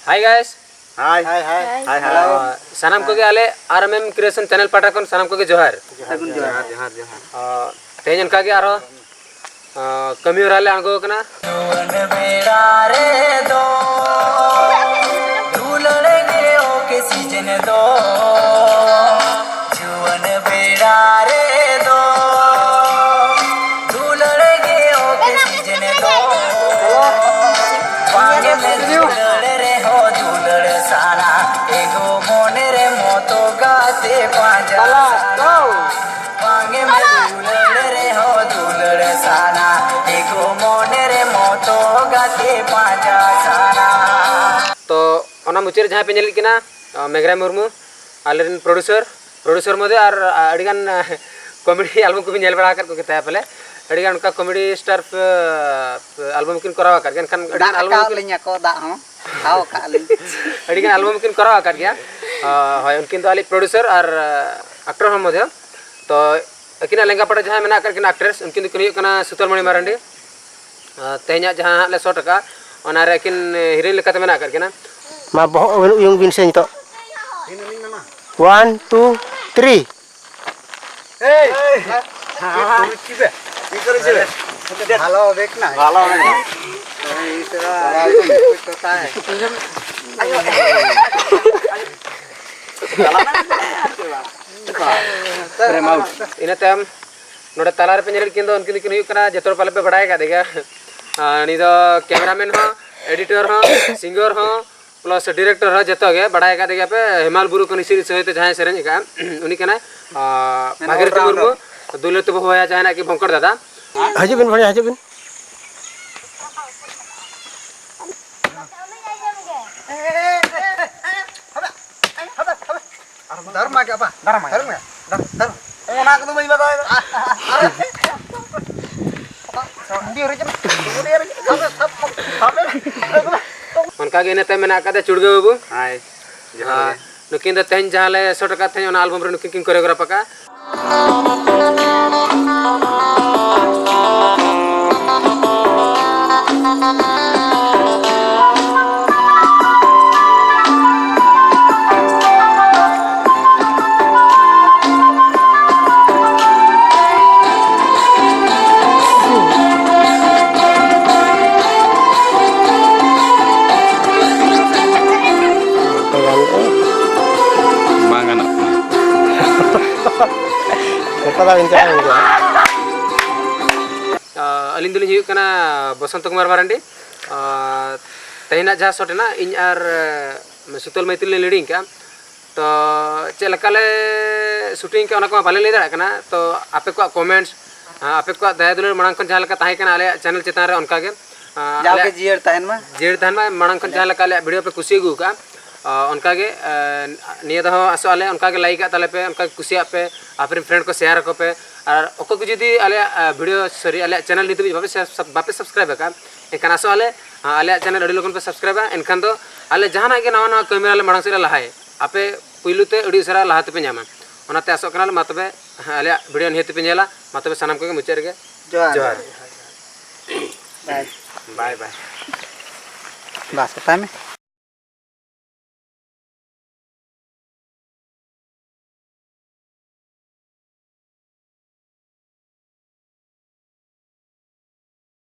Hi guys hi हाय हाय hi hello सनम को आले RMM creation channel पाटा कोन सनम को जोहार जोहार जोहार जोहार तेज उनका के आरो कमी राले आंगो कना जुवन बेड़ा रे दो झूलने के ओके सीजन दो जुवन बेड़ा रे दो झूलने के ओके सीजन दो वांगे में झूलड़ रे हो झूलड़ साना एगो मोने रे मोतो गाते पांजा वांगे में झूलड़ रे हो झूलड़ साना एगो मोने रे मोतो गाते पांजा साना। तो ओना मुचेर जहां पे नेल किना मेघरा मुर्मू आलेन प्रोड्यूसर मदे आर अडिगान कॉमेडी एल्बम को भी नेल बड़ा कर को केता पले अडिगान उनका कॉमेडी स्टार एल्बम किन करावा कर गन अडिगान एल्बम लिया को दा हो खाओ का लिन अडिगान एल्बम किन करावा कर गया होय उनकिन तो आले प्रोड्यूसर और एक्टर हम मदे तो अकिना लेंगा पड़ा जहां मेना कर किना एक्ट्रेस उनकिन तो करियो कना सुतलमणि मारंडी तेहना जहां ले 100 टका ओना रे किन हीरोइन लेकाते मेना कर किना मा बहुत yung binsen to 1 2 3 ए हां किबे की करे छे ভালো দেখ না ভালো না এই তেরা कुछ होता है आयो अरे माउ इन तम नोडे तलार पे नेल किन दो उनकिन किन हुई कना जतोर पाले पे बड़ाय का देगा नि दो कैमरामैन हो एडिटर हो सिंगर हो प्लस डायरेक्टर हो जतो गे बड़ाय का देगा पे हिमाल बुरु कोनी सीरीज होते जहां सेरेन का उनी कना भागीरथी मुर्मू दुलत होया जहां कि भंकर दादा hajubin bhai hajubin धर्म के apa धर्म धर्म ओना को मई बता अरे डी रे उनका गे नेते मेना का दे चुड़गे बाबू हाय हां नुकिन द तेन जहां ले 100 टका थे ओना एल्बम रे नुकिन किन कोरियोग्राफर का अलिन दुलिन हुई कना बसंत कुमार मारंडी तेना जहाँ शॉट ना इन आर सुतल मैथिल ने लीडिंग का तो चलकाले शूटिंग का उनको बाले ले दाड़ा कना तो आपे को कमेंट्स आपे को दया दुलर मांग खन जहाँ लका ताहे कना आले चैनल चेतान रे उनका के जाके जीर तहन में मांग खन जहाँ लका आले वीडियो पे खुशी गु का उनका के निया दो आसो आले उनका के लाइक ताले पे उनका कुसिया पे अपने फ्रेंड को शेयर को पे और ओको को जदी आले वीडियो सॉरी आले चैनल नित बापे सब्सक्राइब का एखान आसो आले आले चैनल अड़ी लोगन पे सब्सक्राइब एनखान दो आले जहां के नवा नवा कैमरा ले मांग से लहाय आपे पुइलुते अड़ी सरा लहाते पे ᱧᱟᱢᱟ ओनाते आसो कनाल मा तबे आले वीडियो निहते पे ᱧᱮᱞᱟ मा तबे सनम को मुचार गे जोहार बाय बाय बस पता में